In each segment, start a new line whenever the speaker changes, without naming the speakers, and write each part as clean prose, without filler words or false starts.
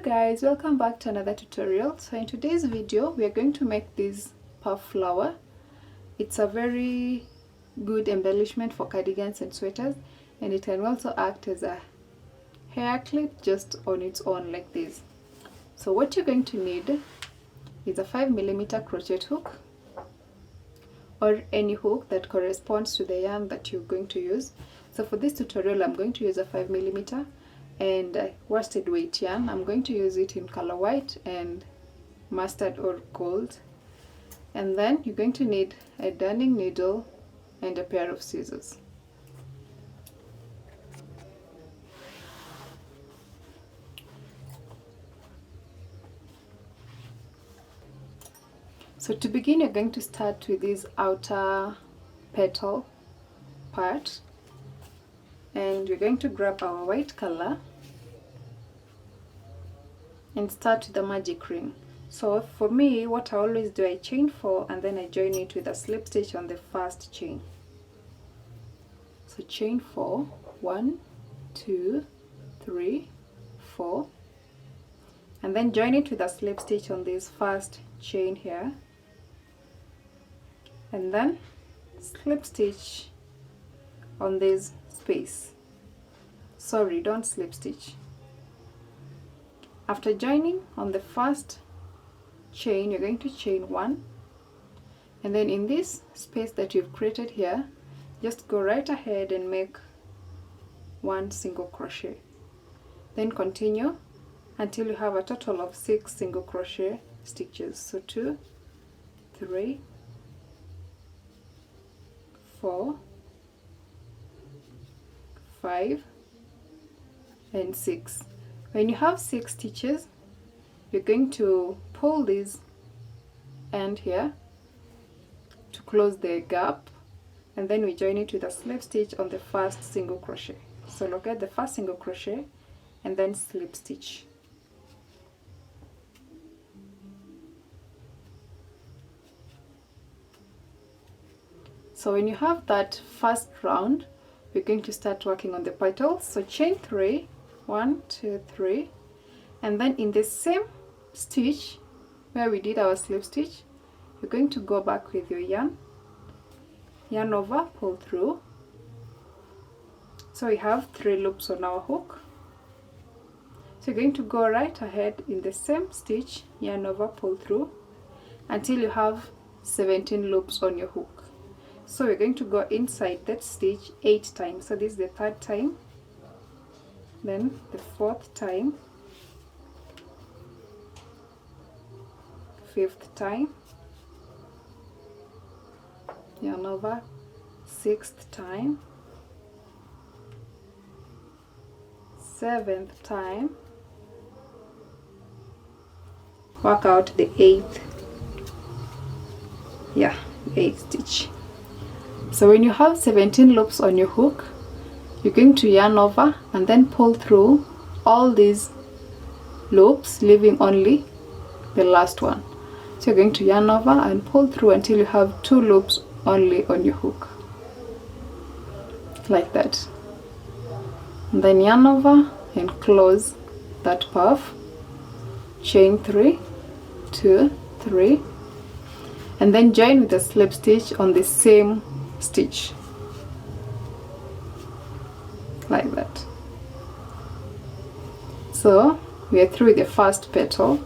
guys, welcome back to another tutorial. So in today's video we are going to make this puff flower. It's a very good embellishment for cardigans and sweaters, and it can also act as a hair clip just on its own like this. So what you're going to need is a 5mm crochet hook or any hook that corresponds to the yarn that you're going to use. So for this tutorial I'm going to use a 5mm and worsted weight yarn. I'm going to use it in color white and mustard or gold. And then you're going to need a darning needle and a pair of scissors. So to begin, you're going to start with this outer petal part, and we're going to grab our white color and start with the magic ring. So for me, what I always do, I chain 4 and then I join it with a slip stitch on the first chain. So chain 4, 1, 2, 3, 4, and then join it with a slip stitch on this first chain here, and then slip stitch on this space. Sorry, don't slip stitch. After joining on the first chain, you're going to chain 1, and then in this space that you've created here, just go right ahead and make 1 single crochet. Then continue until you have a total of 6 single crochet stitches. So 2, 3, 4, 5 and 6. When you have 6 stitches, you're going to pull this end here to close the gap, and then we join it with a slip stitch on the first single crochet. So locate the first single crochet and then slip stitch. So when you have that first round, we're going to start working on the petals. So chain 3, 1, 2, 3, and then in the same stitch where we did our slip stitch, you're going to go back with your yarn over, pull through. So we have 3 loops on our hook. So you're going to go right ahead in the same stitch, yarn over, pull through until you have 17 loops on your hook. So we're going to go inside that stitch 8 times. So this is the 3rd time, then the 4th time, 5th time, yarn over, 6th time, 7th time, work out the 8th, 8th stitch. So when you have 17 loops on your hook, you're going to yarn over and then pull through all these loops, leaving only the last one. So you're going to yarn over and pull through until you have 2 loops only on your hook, like that. And then yarn over and close that puff, chain 3, 2, 3, and then join with a slip stitch on the same stitch, like that. So we are through the first petal.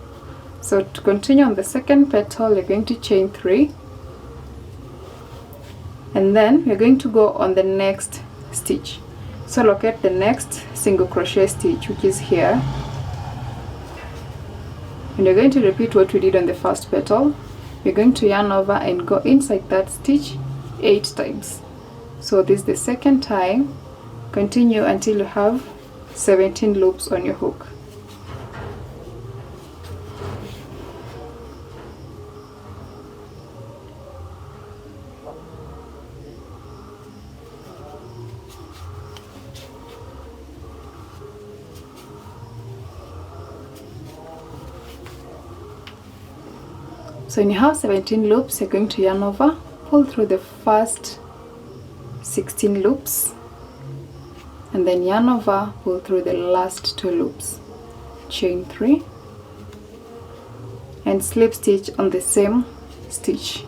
So to continue on the second petal, you're going to chain 3, and then we're going to go on the next stitch. So locate the next single crochet stitch, which is here, and you're going to repeat what we did on the first petal. You're going to yarn over and go inside that stitch 8 times. So this is the 2nd time. Continue until you have 17 loops on your hook. So when you have 17 loops, you're going to yarn over, pull through the first 16 loops, and then yarn over, pull through the last 2 loops. chain 3 and slip stitch on the same stitch.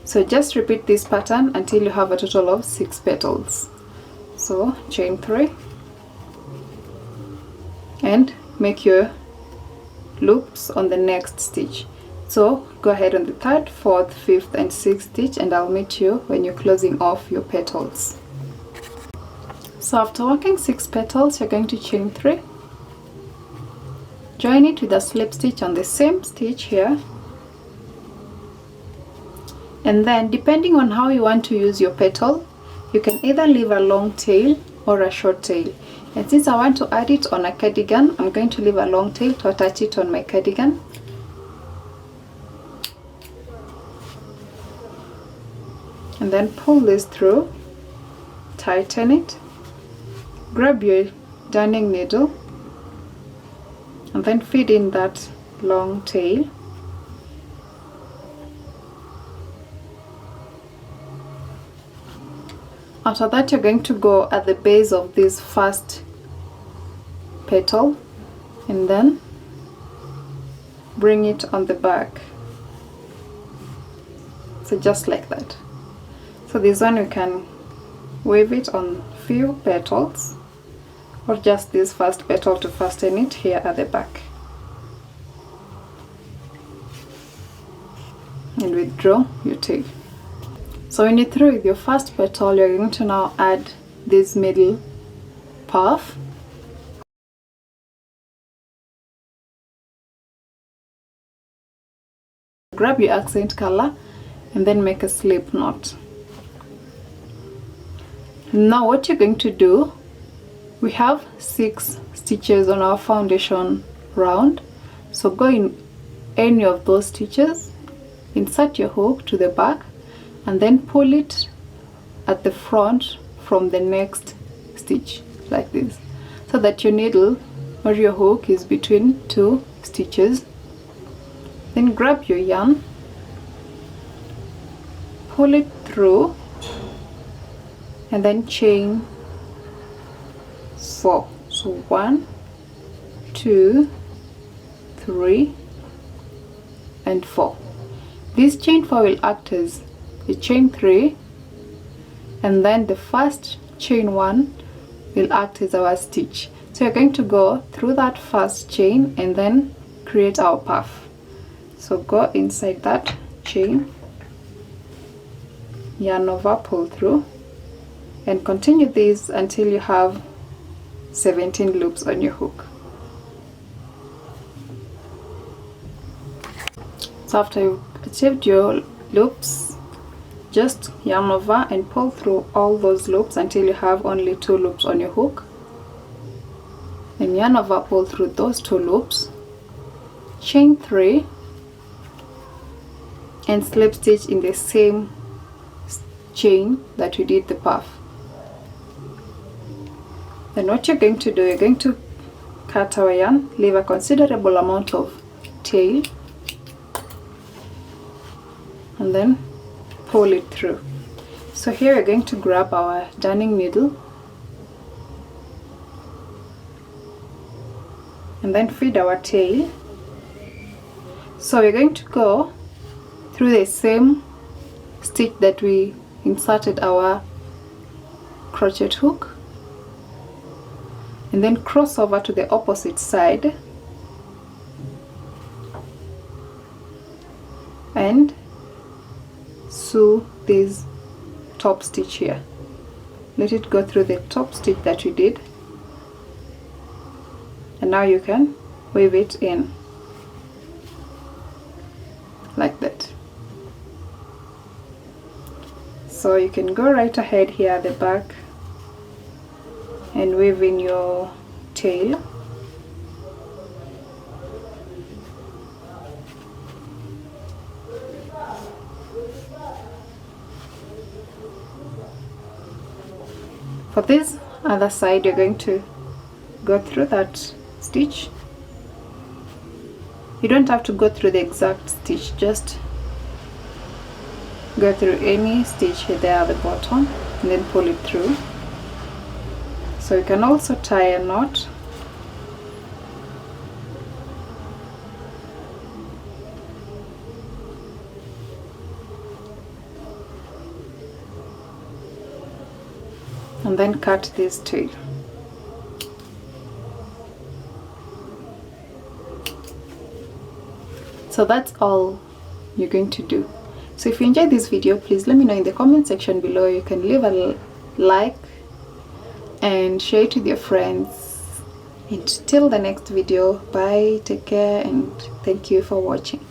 So just repeat this pattern until you have a total of 6 petals. So chain 3 and make your loops on the next stitch. So go ahead on the 3rd, 4th, 5th and 6th stitch, and I'll meet you when you're closing off your petals. So after working 6 petals, you're going to chain 3, join it with a slip stitch on the same stitch here, and then depending on how you want to use your petal, you can either leave a long tail or a short tail. And since I want to add it on a cardigan, I'm going to leave a long tail to attach it on my cardigan. And then pull this through, tighten it, grab your darning needle and then feed in that long tail. After that, you're going to go at the base of this first petal and then bring it on the back. So just like that. So this one you can weave it on few petals or just this first petal to fasten it here at the back. And withdraw your tail. So when you're through with your first petal, you're going to now add this middle puff. Grab your accent color and then make a slip knot. Now what you're going to do, we have 6 stitches on our foundation round, so go in any of those stitches, insert your hook to the back and then pull it at the front from the next stitch like this, so that your needle or your hook is between 2 stitches. Then grab your yarn, pull it through and then chain 4. So 1, 2, 3 and 4. This chain 4 will act as the chain 3 and then the first chain 1 will act as our stitch. So you're going to go through that first chain and then create our puff. So go inside that chain, yarn over, pull through and continue this until you have 17 loops on your hook. So after you've achieved your loops, just yarn over and pull through all those loops until you have only 2 loops on your hook. Then yarn over, pull through those 2 loops, chain 3 and slip stitch in the same chain that we did the puff. Then what you're going to do, you're going to cut our yarn, leave a considerable amount of tail and then pull it through. So here we're going to grab our darning needle and then feed our tail. So we're going to go through the same stitch that we inserted our crochet hook and then cross over to the opposite side and sew this top stitch here. Let it go through the top stitch that we did, and now you can weave it in like that. So you can go right ahead here at the back and weave in your tail. For this other side, you're going to go through that stitch. You don't have to go through the exact stitch, just go through any stitch there at the bottom and then pull it through. So you can also tie a knot. And then cut this tail. So that's all you're going to do. So if you enjoyed this video, please let me know in the comment section below. You can leave a like and share it with your friends. And till the next video, bye, take care, and thank you for watching.